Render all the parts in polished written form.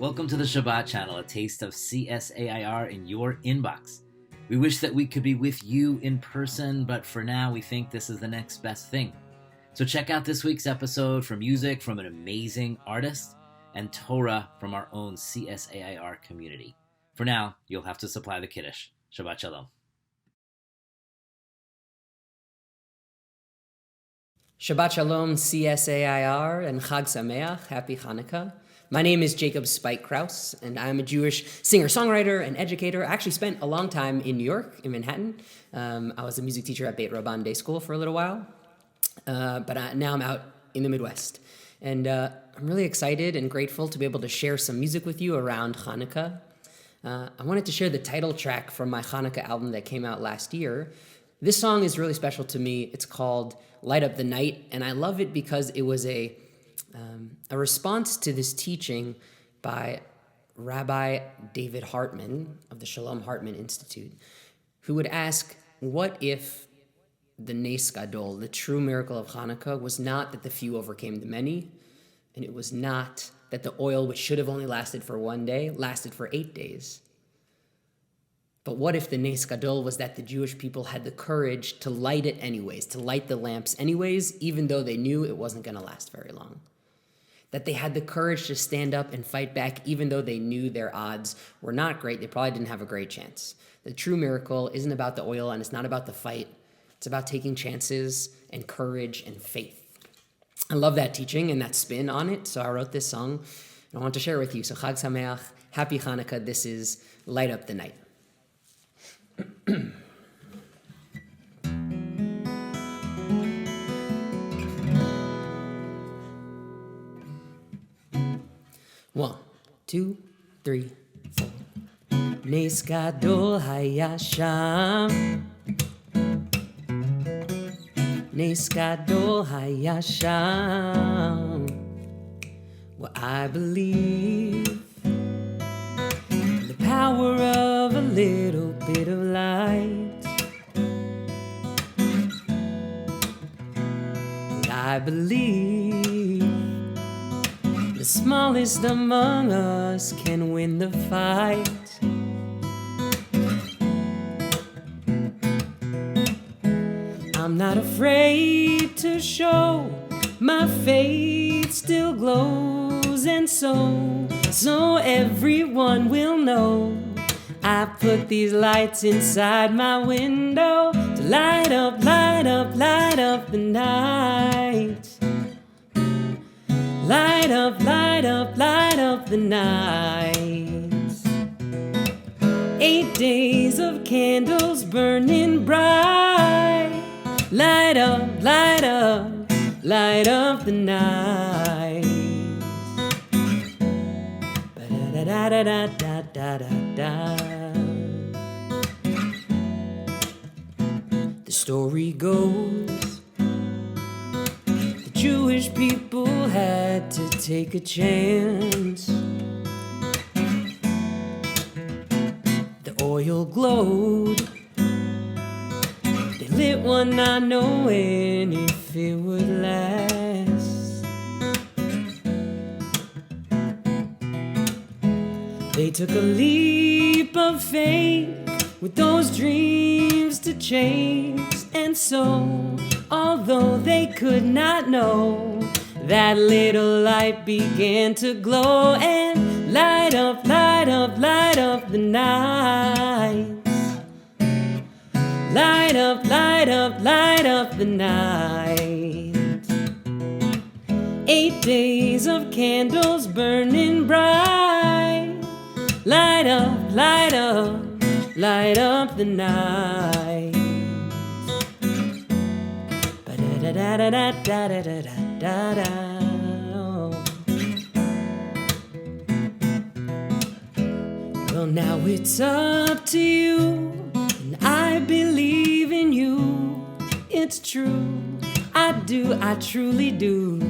Welcome to the Shabbat channel, a taste of CSAIR in your inbox. We wish that we could be with you in person, but for now we think this is the next best thing. So check out this week's episode for music from an amazing artist and Torah from our own CSAIR community. For now, you'll have to supply the Kiddush. Shabbat Shalom. Shabbat Shalom, CSAIR, and Chag Sameach, Happy Hanukkah. My name is Jacob Spike Kraus, and I'm a Jewish singer-songwriter and educator. I actually spent a long time in New York, in Manhattan. I was a music teacher at Beit Rabban Day School for a little while, but now I'm out in the Midwest. And I'm really excited and grateful to be able to share some music with you around Hanukkah. I wanted to share the title track from my Hanukkah album that came out last year. This song is really special to me. It's called Light Up the Night, and I love it because it was a response to this teaching by Rabbi David Hartman of the Shalom Hartman Institute, who would ask, what if the Nes Gadol, the true miracle of Hanukkah, was not that the few overcame the many, and it was not that the oil, which should have only lasted for one day, lasted for 8 days. But what if the Nes Gadol was that the Jewish people had the courage to light it anyways, to light the lamps anyways, even though they knew it wasn't going to last very long? That they had the courage to stand up and fight back, even though they knew their odds were not great. They probably didn't have a great chance. The true miracle isn't about the oil, and it's not about the fight. It's about taking chances and courage and faith. I love that teaching and that spin on it, so I wrote this song, and I want to share it with you. So Chag Sameach, Happy Hanukkah. This is Light Up the Night. One, two, three, four. Nes Gadol haya sham. Nes Gadol haya sham. Well, I believe the power of a little bit of light. And I believe the smallest among us can win the fight. I'm not afraid to show my faith still glows, and so everyone will know I put these lights inside my window to light up, light up, light up the night. Light up, light up, light up the night. 8 days of candles burning bright. Light up, light up, light up the night. Ba-da-da-da-da-da-da-da. The story goes, the Jewish people had to take a chance. The oil glowed. They lit one not knowing if it would last. They took a leap of faith with those dreams to chase, and so, although they could not know, that little light began to glow and light up, light up, light up the night. Light up, light up, light up the night. 8 days of candles burning bright. Light up, light up, light up the night. Ba-da-da-da-da-da-da-da-da-da. Well, now it's up to you, and I believe in you. It's true, I do, I truly do.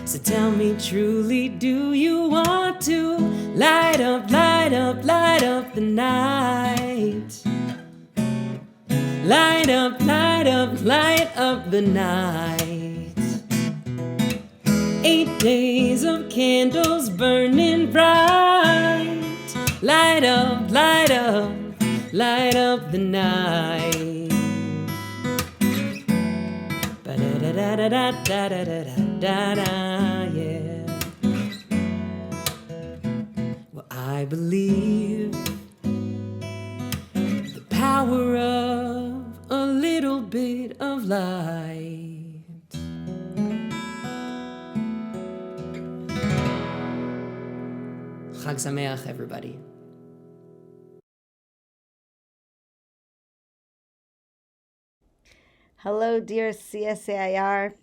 So tell me truly, do you want to light up, light up, light up the night? Light up, light up, light up the night. 8 Days of candles burning bright. Light up, light up, light up the night. Ba-da-da-da-da-da-da-da-da-da, yeah. Well, I believe the power of a little bit of light. Chag Sameach, everybody. Hello, dear CSAIR.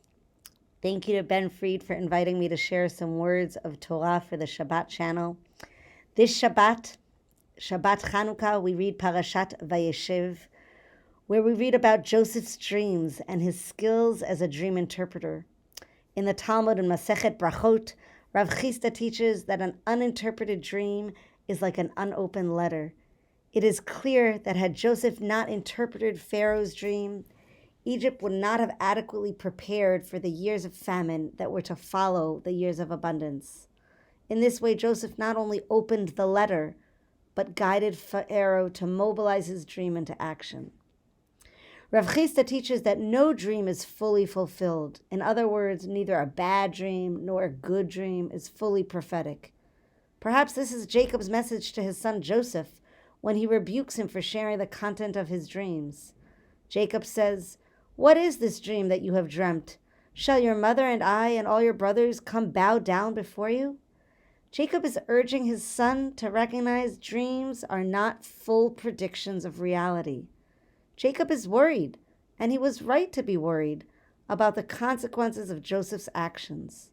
Thank you to Ben Fried for inviting me to share some words of Torah for the Shabbat channel. This Shabbat Chanukah, we read Parashat Vayeshev, where we read about Joseph's dreams and his skills as a dream interpreter. In the Talmud and Masechet Brachot, Rav Chisda teaches that an uninterpreted dream is like an unopened letter. It is clear that had Joseph not interpreted Pharaoh's dream, Egypt would not have adequately prepared for the years of famine that were to follow the years of abundance. In this way, Joseph not only opened the letter, but guided Pharaoh to mobilize his dream into action. Rav Chisda teaches that no dream is fully fulfilled. In other words, neither a bad dream nor a good dream is fully prophetic. Perhaps this is Jacob's message to his son Joseph when he rebukes him for sharing the content of his dreams. Jacob says, "What is this dream that you have dreamt? Shall your mother and I and all your brothers come bow down before you?" Jacob is urging his son to recognize dreams are not full predictions of reality. Jacob is worried, and he was right to be worried, about the consequences of Joseph's actions.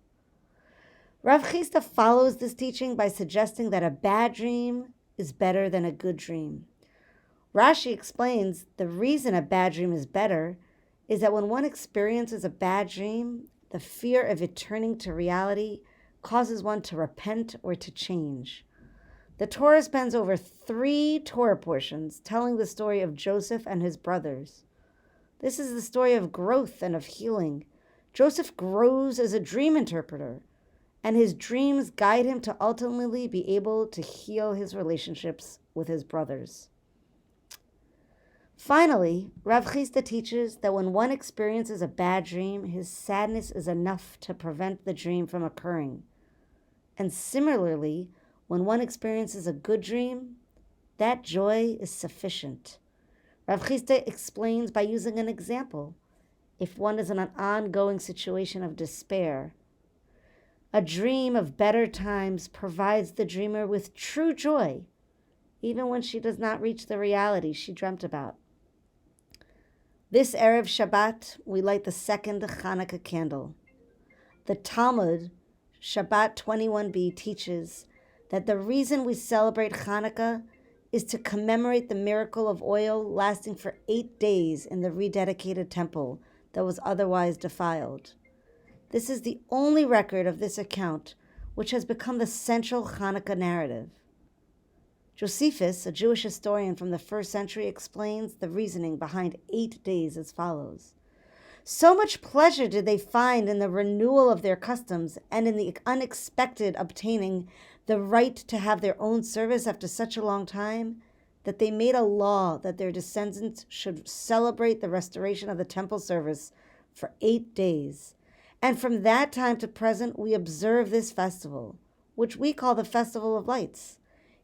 Rav Chisda follows this teaching by suggesting that a bad dream is better than a good dream. Rashi explains the reason a bad dream is better is that when one experiences a bad dream, the fear of it turning to reality causes one to repent or to change. The Torah spends over 3 Torah portions telling the story of Joseph and his brothers. This is the story of growth and of healing. Joseph grows as a dream interpreter, and his dreams guide him to ultimately be able to heal his relationships with his brothers. Finally, Rav Chisda teaches that when one experiences a bad dream, his sadness is enough to prevent the dream from occurring. And similarly, when one experiences a good dream, that joy is sufficient. Rav Chisda explains by using an example. If one is in an ongoing situation of despair, a dream of better times provides the dreamer with true joy, even when she does not reach the reality she dreamt about. This Erev Shabbat, we light the second Hanukkah candle. The Talmud, Shabbat 21b, teaches that the reason we celebrate Hanukkah is to commemorate the miracle of oil lasting for 8 days in the rededicated temple that was otherwise defiled. This is the only record of this account which has become the central Hanukkah narrative. Josephus, a Jewish historian from the 1st century, explains the reasoning behind 8 days as follows. So much pleasure did they find in the renewal of their customs and in the unexpected obtaining the right to have their own service after such a long time, that they made a law that their descendants should celebrate the restoration of the temple service for 8 days. And from that time to present, we observe this festival, which we call the Festival of Lights.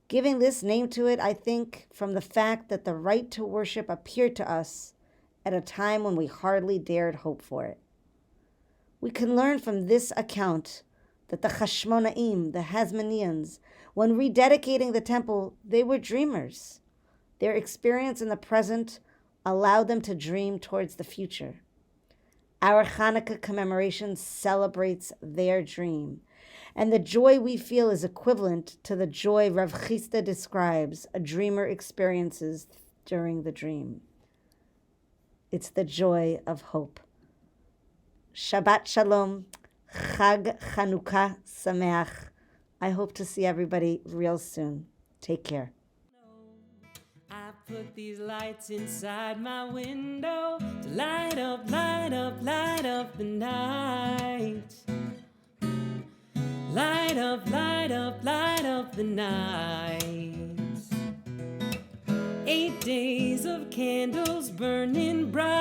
Giving this name to it, I think, from the fact that the right to worship appeared to us at a time when we hardly dared hope for it. We can learn from this account that the Hashmonaim, the Hasmoneans, when rededicating the temple, they were dreamers. Their experience in the present allowed them to dream towards the future. Our Hanukkah commemoration celebrates their dream, and the joy we feel is equivalent to the joy Rav Chisda describes a dreamer experiences during the dream. It's the joy of hope. Shabbat Shalom, Chag Chanukah Sameach. I hope to see everybody real soon. Take care. I put these lights inside my window to light up, light up, light up the night. light up the night. 8 days of candles burning bright.